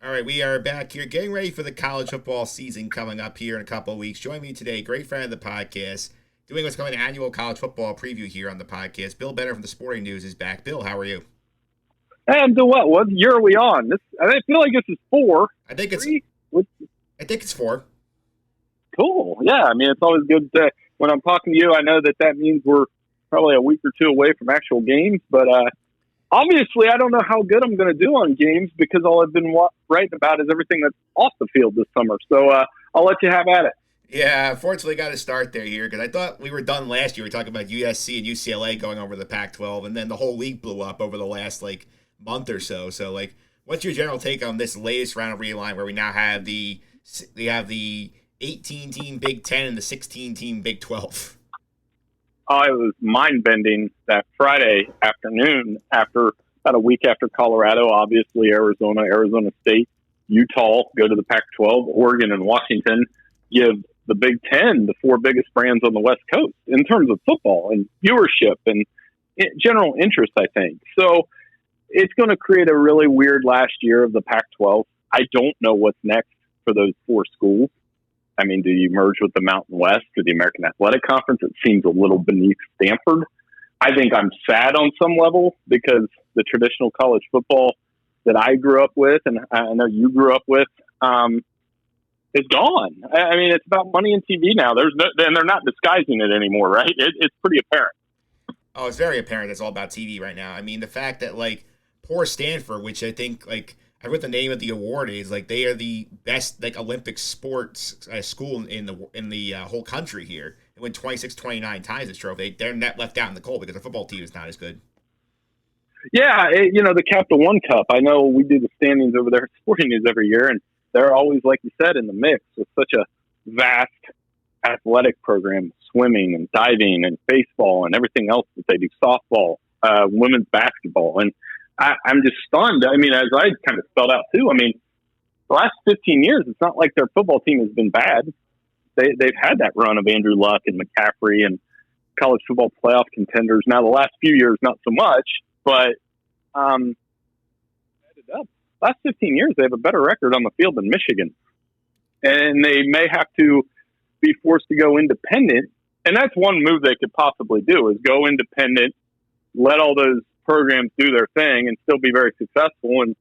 All right, we are back here getting ready for the college football season coming up here in a couple of weeks. Join me today, great friend of the podcast, doing what's called an annual college football preview here on the podcast. Bill Benner from the Sporting News is back. Bill, how are you? Hey, I'm doing well. What year are we on? I feel like this is four. I think it's Three? I think it's four. Cool. Yeah, I mean, it's always good to, when I'm talking to you, I know that means we're probably a week or two away from actual games, but obviously I don't know how good I'm going to do on games because all I've been writing about is everything that's off the field this summer. So I'll let you have at it. Yeah, unfortunately, got to start there here because I thought we were done last year. We were talking about USC and UCLA going over the Pac-12, and then the whole league blew up over the last month or so. So what's your general take on this latest round of realignment where we now have the 18-team Big Ten and the 16-team Big 12? Oh, it was mind-bending that Friday afternoon about a week after Colorado, obviously Arizona State, Utah go to the Pac-12, Oregon and Washington give the Big Ten the four biggest brands on the West Coast in terms of football and viewership and general interest, I think. So it's going to create a really weird last year of the Pac-12. I don't know what's next for those four schools. I mean, do you merge with the Mountain West or the American Athletic Conference? It seems a little beneath Stanford. I think I'm sad on some level because the traditional college football that I grew up with, and I know you grew up with, is gone. I mean, it's about money and TV now. And they're not disguising it anymore, right? It's pretty apparent. Oh, it's very apparent it's all about TV right now. I mean, the fact that poor Stanford, which I think I forget the name of the award is, they are the best Olympic sports school in the whole country here. They win 26, 29 times this trophy. They're net left out in the cold because the football team is not as good. Yeah, the Capital One Cup. I know we do the standings over there at Sporting News every year, and they're always, like you said, in the mix with such a vast athletic program, swimming and diving and baseball and everything else that they do, softball, women's basketball. And I'm just stunned. I mean, as I kind of spelled out too, I mean, the last 15 years, it's not like their football team has been bad. They've had that run of Andrew Luck and McCaffrey and college football playoff contenders. Now, the last few years, not so much, but last 15 years, they have a better record on the field than Michigan. And they may have to be forced to go independent. And that's one move they could possibly do is go independent, let all those programs do their thing and still be very successful and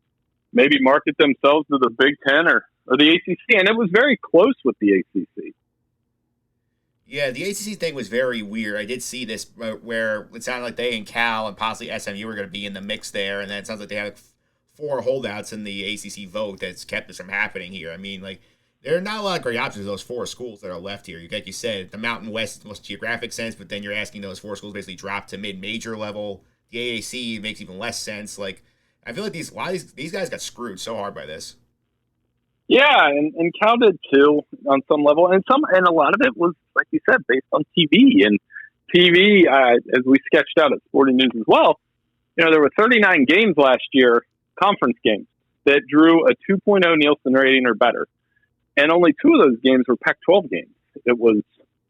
maybe market themselves to the Big Ten or the ACC. And it was very close with the ACC. Yeah, the ACC thing was very weird. I did see this where it sounded like they and Cal and possibly SMU were going to be in the mix there. And then it sounds like they have four holdouts in the ACC vote that's kept this from happening here. I mean, there are not a lot of great options of those four schools that are left here. Like you said, the Mountain West is the most geographic sense, but then you're asking those four schools basically drop to mid-major level. The AAC makes even less sense. I feel like a lot of these guys got screwed so hard by this. Yeah, and Cal did too on some level, and a lot of it was, like you said, based on TV. And TV, as we sketched out at Sporting News as well, there were 39 games last year, conference games, that drew a 2.0 Nielsen rating or better. And only two of those games were Pac-12 games. It was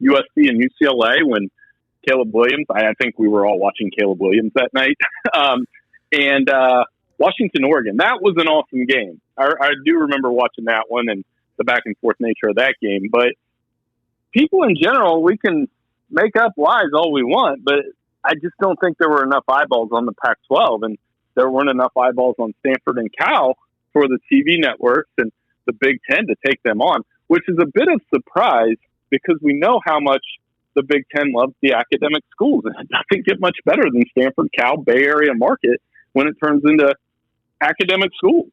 USC and UCLA when Caleb Williams, I think we were all watching Caleb Williams that night, and Washington, Oregon. That was an awesome game. I do remember watching that one and the back and forth nature of that game. But people in general, we can make up lies all we want, but I just don't think there were enough eyeballs on the Pac-12, and there weren't enough eyeballs on Stanford and Cal for the TV networks and the Big Ten to take them on, which is a bit of surprise because we know how much the Big Ten loves the academic schools. And it doesn't get much better than Stanford, Cal, Bay Area market when it turns into academic schools.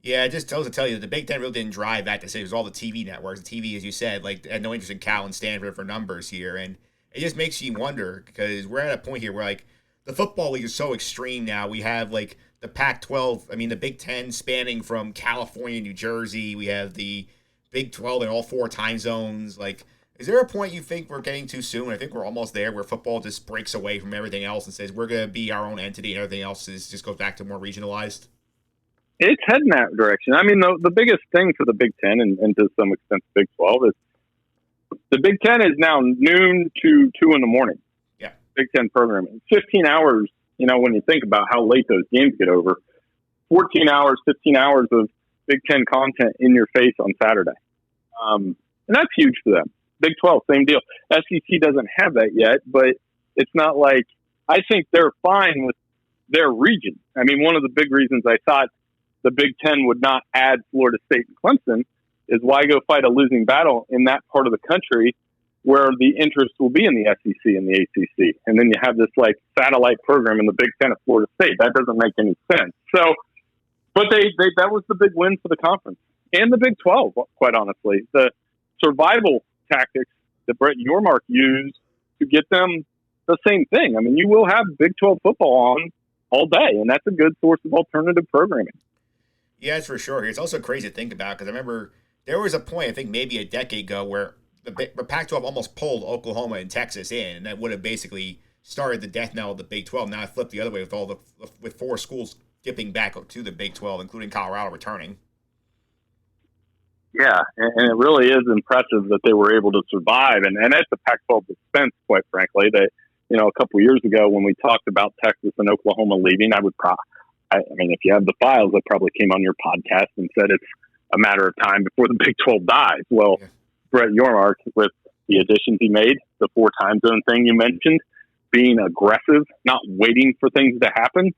Yeah, it just tells to tell you that the Big Ten really didn't drive that decision. It was all the TV networks. The TV, as you said, had no interest in Cal and Stanford for numbers here. And it just makes you wonder because we're at a point here where, the football league is so extreme now. We have, the Pac-12, the Big Ten spanning from California, New Jersey. We have the Big 12 in all four time zones. Is there a point you think we're getting too soon? I think we're almost there where football just breaks away from everything else and says we're going to be our own entity and everything else just goes back to more regionalized. It's heading that direction. I mean, the biggest thing for the Big Ten and to some extent the Big 12 is the Big Ten is now noon to 2 in the morning. Yeah. Big Ten programming. 15 hours, when you think about how late those games get over. 14 hours, 15 hours of Big Ten content in your face on Saturday. And that's huge for them. Big 12, same deal. SEC doesn't have that yet, but it's not like I think they're fine with their region. I mean, one of the big reasons I thought the Big Ten would not add Florida State and Clemson is why go fight a losing battle in that part of the country where the interest will be in the SEC and the ACC. And then you have this like satellite program in the Big Ten of Florida State. That doesn't make any sense. So, but they that was the big win for the conference and the Big 12, quite honestly. The survival tactics that Brett Yormark used to get them the same thing. I mean, you will have Big 12 football on all day, and that's a good source of alternative programming. Yeah, it's for sure. It's also crazy to think about because I remember there was a point, I think maybe a decade ago, where the Pac-12 almost pulled Oklahoma and Texas in, and that would have basically started the death knell of the Big 12. Now it flipped the other way with 4 schools dipping back to the Big 12, including Colorado returning. Yeah, and it really is impressive that they were able to survive, and at the Pac-12 expense, quite frankly. That, you know, a couple of years ago when we talked about Texas and Oklahoma leaving, I mean, if you have the files, I probably came on your podcast and said it's a matter of time before the Big 12 dies. Well, yeah. Brett Yormark, with the additions he made, the 4 time zone thing you mentioned, being aggressive, not waiting for things to happen.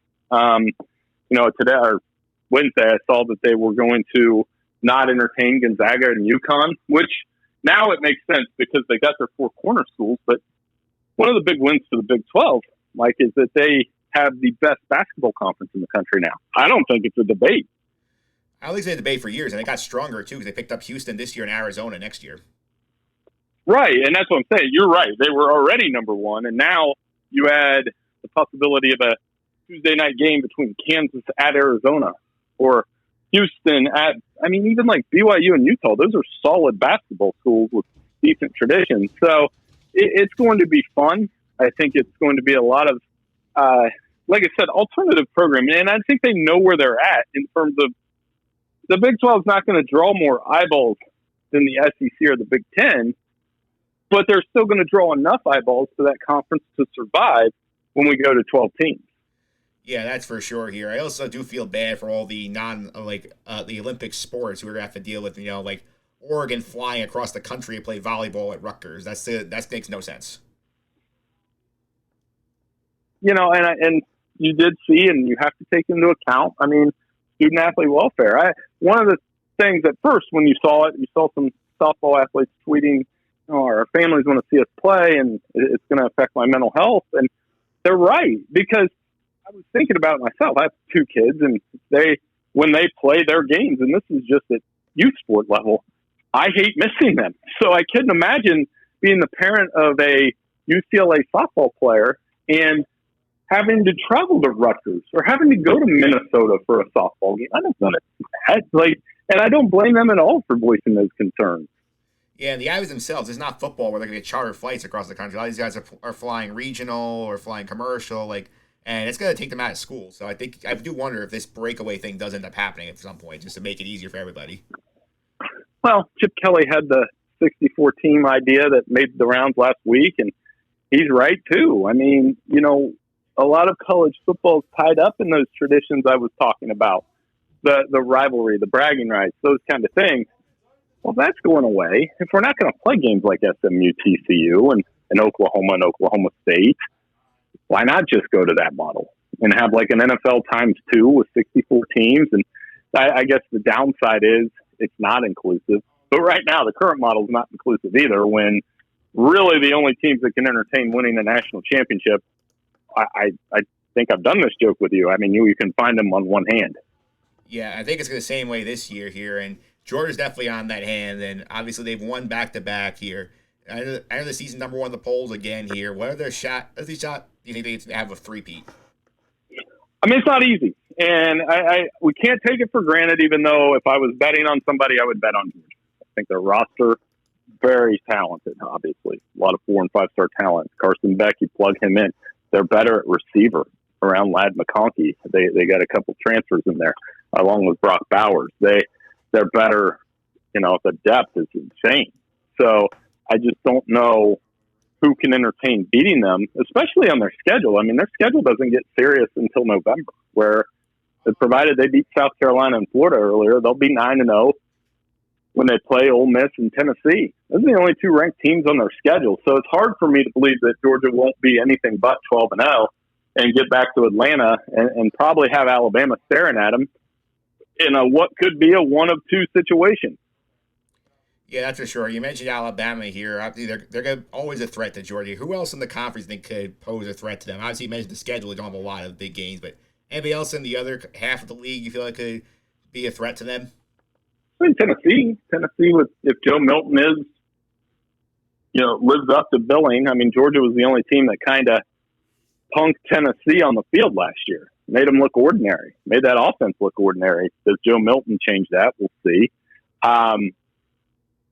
You know, today or Wednesday, I saw that they were going to not entertain Gonzaga and UConn, which now it makes sense because they got their 4 corner schools. But one of the big wins for the Big 12, Mike, is that they have the best basketball conference in the country now. I don't think it's a debate. I don't think it's a debate for years, and they got stronger, too, because they picked up Houston this year and Arizona next year. Right, and that's what I'm saying. You're right. They were already number 1, and now you add the possibility of a Tuesday night game between Kansas at Arizona or Houston at, I mean, even like BYU and Utah. Those are solid basketball schools with decent traditions. So it's going to be fun. I think it's going to be a lot of, like I said, alternative programming. And I think they know where they're at in terms of the Big 12 is not going to draw more eyeballs than the SEC or the Big 10, but they're still going to draw enough eyeballs for that conference to survive when we go to 12 teams. Yeah, that's for sure here. I also do feel bad for all the the Olympic sports who are going to have to deal with, you know, like Oregon flying across the country to play volleyball at Rutgers. That makes no sense. You know, and you did see, and you have to take into account, I mean, student-athlete welfare. One of the things at first when you saw it, you saw some softball athletes tweeting, oh, our families want to see us play, and it's going to affect my mental health. And they're right, because I was thinking about it myself. I have 2 kids, and when they play their games, and this is just at youth sport level, I hate missing them. So I couldn't imagine being the parent of a UCLA softball player and having to travel to Rutgers or having to go to Minnesota for a softball game. I don't want to do that. And I don't blame them at all for voicing those concerns. Yeah, and the Ivys themselves, it's not football where they're going to get charter flights across the country. A lot of these guys are flying regional or flying commercial, and it's going to take them out of school. So I do wonder if this breakaway thing does end up happening at some point, just to make it easier for everybody. Well, Chip Kelly had the 64-team idea that made the rounds last week, and he's right, too. I mean, you know, a lot of college football is tied up in those traditions I was talking about, the rivalry, the bragging rights, those kind of things. Well, that's going away. If we're not going to play games like SMU, TCU, and Oklahoma and Oklahoma State, why not just go to that model and have like an NFL times 2 with 64 teams? And I guess the downside is it's not inclusive. But right now, the current model is not inclusive either, when really the only teams that can entertain winning a national championship, I think I've done this joke with you. I mean, you can find them on one hand. Yeah, I think it's the same way this year here, and Georgia's definitely on that hand, and obviously they've won back-to-back here. I know the season number 1 in the polls again here. What are their shot? Do you think they have a three-peat? I mean, it's not easy, and we can't take it for granted, even though if I was betting on somebody, I would bet on Georgia. I think their roster, very talented, obviously. A lot of 4- and 5-star talent. Carson Beck, you plug him in. They're better at receiver around Ladd McConkey. They got a couple transfers in there, along with Brock Bowers. They're better, you know, the depth is insane. So I just don't know who can entertain beating them, especially on their schedule. I mean, their schedule doesn't get serious until November, where provided they beat South Carolina and Florida earlier, they'll be 9-0 when they play Ole Miss and Tennessee. Those are the only 2 ranked teams on their schedule. So it's hard for me to believe that Georgia won't be anything but 12-0 and get back to Atlanta and probably have Alabama staring at them in what could be a 1 of 2 situation. Yeah, that's for sure. You mentioned Alabama here. They're always a threat to Georgia. Who else in the conference think could pose a threat to them? Obviously, you mentioned the schedule. They don't have a lot of big games, but anybody else in the other half of the league you feel like could be a threat to them? I mean, Tennessee, with if Joe Milton lives up to billing. I mean, Georgia was the only team that kind of punked Tennessee on the field last year, made them look ordinary, made that offense look ordinary. Does Joe Milton change that? We'll see.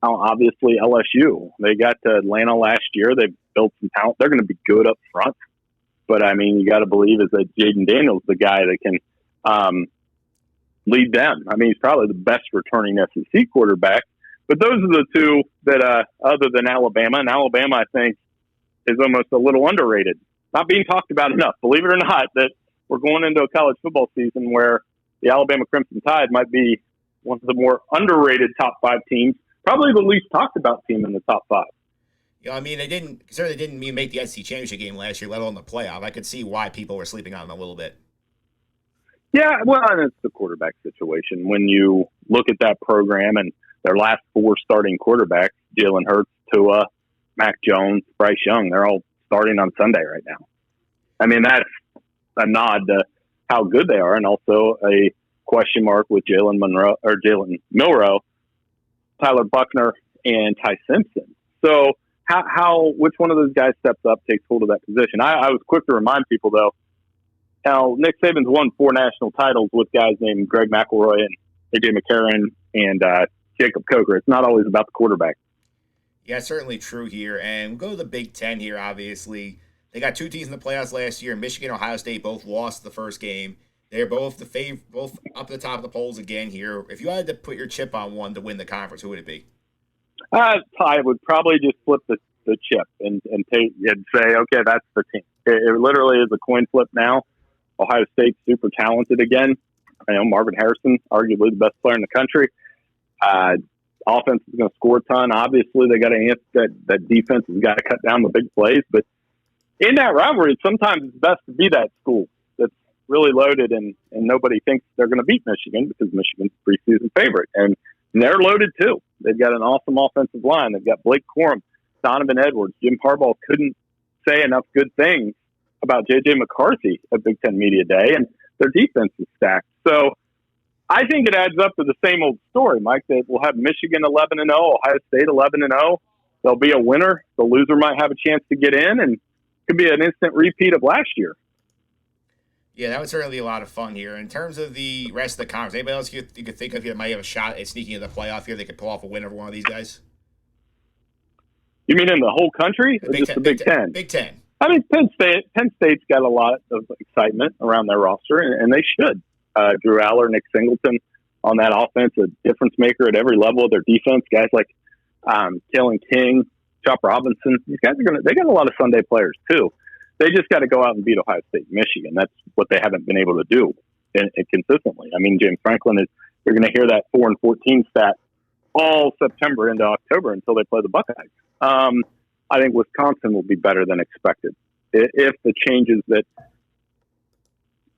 Obviously, LSU. They got to Atlanta last year. They built some talent. They're going to be good up front. But, I mean, you got to believe is that Jaden Daniels the guy that can lead them. I mean, he's probably the best returning SEC quarterback. But those are the 2 that, other than Alabama, and Alabama, I think, is almost a little underrated. Not being talked about enough. Believe it or not, that we're going into a college football season where the Alabama Crimson Tide might be one of the more underrated top 5 teams. Probably the least talked about team in the top 5. You know, I mean, they didn't even make the SEC championship game last year, let alone the playoff. I could see why people were sleeping on them a little bit. Yeah, well, and it's the quarterback situation. When you look at that program and their last 4 starting quarterbacks, Jalen Hurts, Tua, Mac Jones, Bryce Young, they're all starting on Sunday right now. I mean, that's a nod to how good they are, and also a question mark with Jalen Milroe, Tyler Buckner, and Ty Simpson. So which one of those guys steps up, takes hold of that position? I was quick to remind people, though, how Nick Saban's won 4 national titles with guys named Greg McElroy and A.J. McCarron and Jacob Coker. It's not always about the quarterback. Yeah, it's certainly true here. And we'll go to the Big Ten here, obviously. They got 2 teams in the playoffs last year. Michigan and Ohio State both lost the first game. They're both both up to the top of the polls again here. If you had to put your chip on one to win the conference, who would it be? I would probably just flip the chip and say, okay, that's the team. It literally is a coin flip now. Ohio State's super talented again. I know Marvin Harrison, arguably the best player in the country. Offense is going to score a ton. Obviously, they got to answer that defense has got to cut down the big plays. But in that rivalry, sometimes it's best to be that school that's really loaded and nobody thinks they're going to beat Michigan because Michigan's preseason favorite. And they're loaded too. They've got an awesome offensive line. They've got Blake Corum, Donovan Edwards. Jim Harbaugh couldn't say enough good things about J.J. McCarthy at Big Ten Media Day, and their defense is stacked. So I think it adds up to the same old story, Mike, that we'll have Michigan 11-0, Ohio State 11-0. There'll be a winner. The loser might have a chance to get in, and it could be an instant repeat of last year. Yeah, that would certainly be a lot of fun here. In terms of the rest of the conference, anybody else you could think of here that might have a shot at sneaking into the playoff here? They could pull off a win over one of these guys? You mean in the whole country or just the Big Ten? Big Ten. I mean, Penn State's got a lot of excitement around their roster, and they should. Drew Aller, Nick Singleton on that offense, a difference maker at every level of their defense. Guys like Kalen King, Chop Robinson. These guys they got a lot of Sunday players too. They just got to go out and beat Ohio State and Michigan. That's what they haven't been able to do consistently. I mean, James Franklin you're going to hear that 4-14 stat all September into October until they play the Buckeyes. I think Wisconsin will be better than expected if the changes that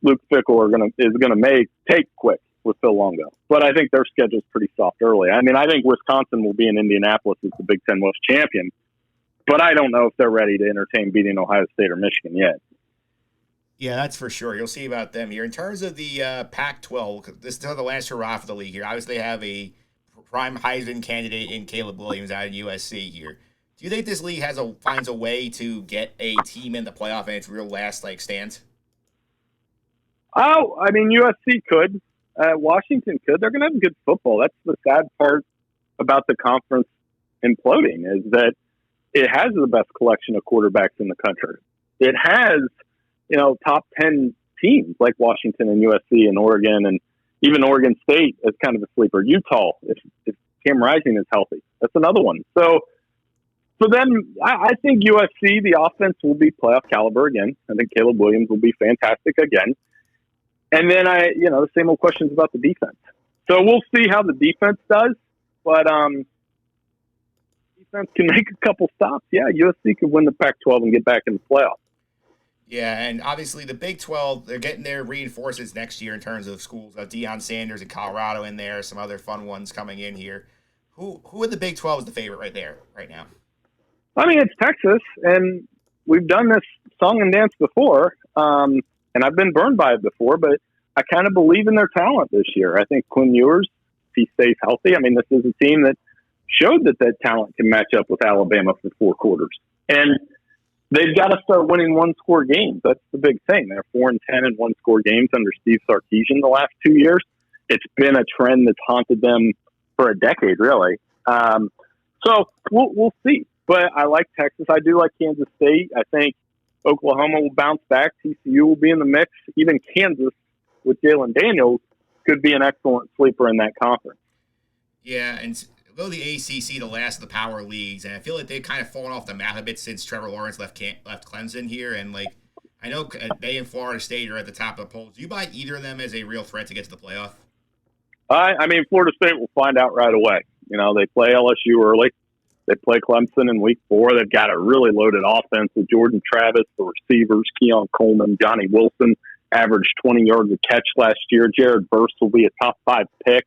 Luke Fickell is going to make take quick with Phil Longo. But I think their schedule's pretty soft early. I mean, I think Wisconsin will be in Indianapolis as the Big Ten West champion, but I don't know if they're ready to entertain beating Ohio State or Michigan yet. Yeah, that's for sure. You'll see about them here. In terms of the Pac-12, this is the last hurrah for the league here. Obviously, they have a prime Heisman candidate in Caleb Williams out of USC here. Do you think this league finds a way to get a team in the playoff and its real last stand? Oh, I mean, USC could. Washington could. They're going to have good football. That's the sad part about the conference imploding is that it has the best collection of quarterbacks in the country. It has, top 10 teams like Washington and USC and Oregon, and even Oregon State is kind of a sleeper. Utah, if Cam Rising is healthy, that's another one. So for them, I think USC, the offense will be playoff caliber again. I think Caleb Williams will be fantastic again. And then the same old questions about the defense. So we'll see how the defense does, but defense can make a couple stops. Yeah, USC could win the Pac-12 and get back in the playoffs. Yeah, and obviously the Big 12, they're getting their reinforcements next year in terms of schools. Deion Sanders in Colorado in there, some other fun ones coming in here. Who in the Big 12 is the favorite right there, right now? I mean, it's Texas, and we've done this song and dance before, and I've been burned by it before, but I kind of believe in their talent this year. I think Quinn Ewers, if he stays healthy, I mean, this is a team that showed that talent can match up with Alabama for 4 quarters. And they've got to start winning one-score games. That's the big thing. They're 4-10 in one-score games under Steve Sarkisian the last 2 years. It's been a trend that's haunted them for a decade, really. So we'll see. But I like Texas. I do like Kansas State. I think Oklahoma will bounce back. TCU will be in the mix. Even Kansas with Jalen Daniels could be an excellent sleeper in that conference. Yeah, and though the ACC, the last of the power leagues, and I feel like they've kind of fallen off the map a bit since Trevor Lawrence left Clemson here, and like I know they and Florida State are at the top of the polls. Do you buy either of them as a real threat to get to the playoff? I mean, Florida State will find out right away. They play LSU early. They play Clemson in week 4. They've got a really loaded offense with Jordan Travis, the receivers, Keon Coleman, Johnny Wilson, averaged 20 yards a catch last year. Jared Verse will be a top 5 pick.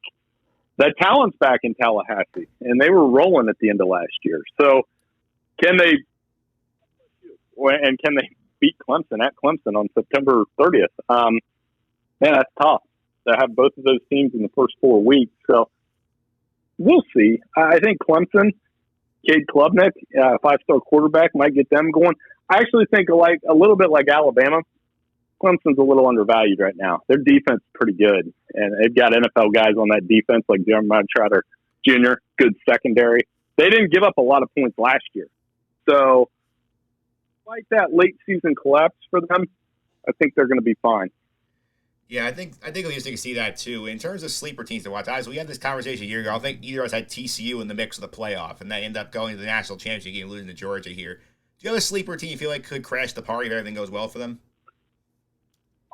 That talent's back in Tallahassee, and they were rolling at the end of last year. So can they beat Clemson at Clemson on September 30th? Man, that's tough to have both of those teams in the first 4 weeks. So we'll see. I think Clemson, Cade Klubnik, 5-star quarterback, might get them going. I actually think a little bit like Alabama, Clemson's a little undervalued right now. Their defense is pretty good, and they've got NFL guys on that defense like Jeremiah Trotter Jr., good secondary. They didn't give up a lot of points last year. So, like that late season collapse for them, I think they're going to be fine. Yeah, I think we just need to see that too. In terms of sleeper teams to watch, we had this conversation a year ago. I think either of us had TCU in the mix of the playoff, and they end up going to the national championship game, losing to Georgia here. Do you have a sleeper team you feel like could crash the party if everything goes well for them?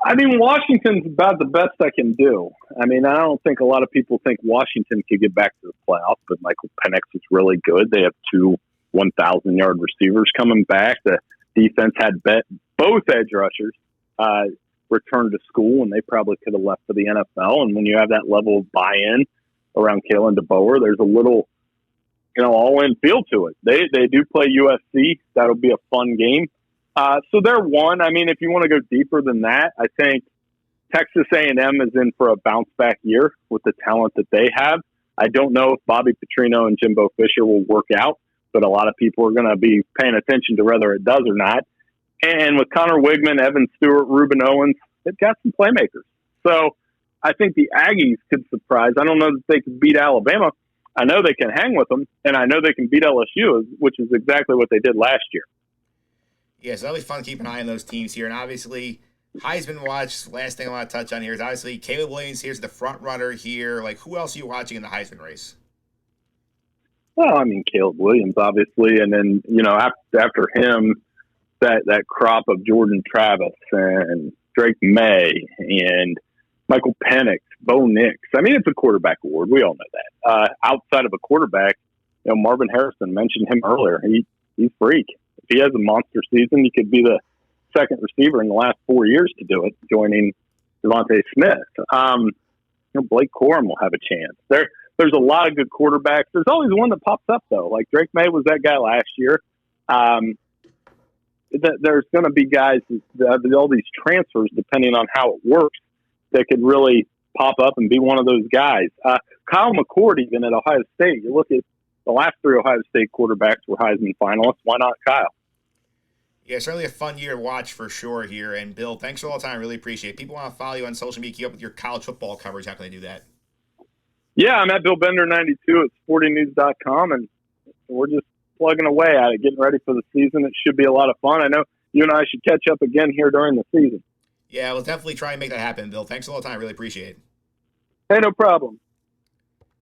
I mean, Washington's about the best I can do. I mean, I don't think a lot of people think Washington could get back to the playoffs, but Michael Penix is really good. They have 2 1,000-yard receivers coming back. The defense had both edge rushers return to school, and they probably could have left for the NFL. And when you have that level of buy-in around Kalen DeBoer, there's a little, all-in feel to it. They do play USC. That'll be a fun game. So they're one. I mean, if you want to go deeper than that, I think Texas A&M is in for a bounce-back year with the talent that they have. I don't know if Bobby Petrino and Jimbo Fisher will work out, but a lot of people are going to be paying attention to whether it does or not. And with Connor Wigman, Evan Stewart, Reuben Owens, they've got some playmakers. So I think the Aggies could surprise. I don't know that they could beat Alabama. I know they can hang with them, and I know they can beat LSU, which is exactly what they did last year. Yeah, so that'll be fun to keep an eye on those teams here. And obviously, Heisman watch, last thing I want to touch on here is obviously Caleb Williams here's the front runner here. Like, who else are you watching in the Heisman race? Well, I mean, Caleb Williams, obviously. And then, after him, that crop of Jordan Travis and Drake May and Michael Penix, Bo Nix. I mean, it's a quarterback award. We all know that. Outside of a quarterback, Marvin Harrison mentioned him earlier. He's freak. If he has a monster season, he could be the second receiver in the last 4 years to do it, joining Devontae Smith. Blake Corum will have a chance. There's a lot of good quarterbacks. There's always one that pops up, though. Like Drake May was that guy last year. There's going to be guys, all these transfers, depending on how it works, that could really pop up and be one of those guys. Kyle McCord, even at Ohio State, you look at the last 3 Ohio State quarterbacks were Heisman finalists. Why not Kyle? Yeah, certainly a fun year to watch for sure here. And Bill, thanks for all the time. Really appreciate it. People want to follow you on social media, keep up with your college football coverage. How can they do that? Yeah, I'm at Bill Bender 92 at sportingnews.com, and we're just plugging away at it, getting ready for the season. It should be a lot of fun. I know you and I should catch up again here during the season. Yeah, we'll definitely try and make that happen, Bill. Thanks all the time. Really appreciate it. Hey, no problem.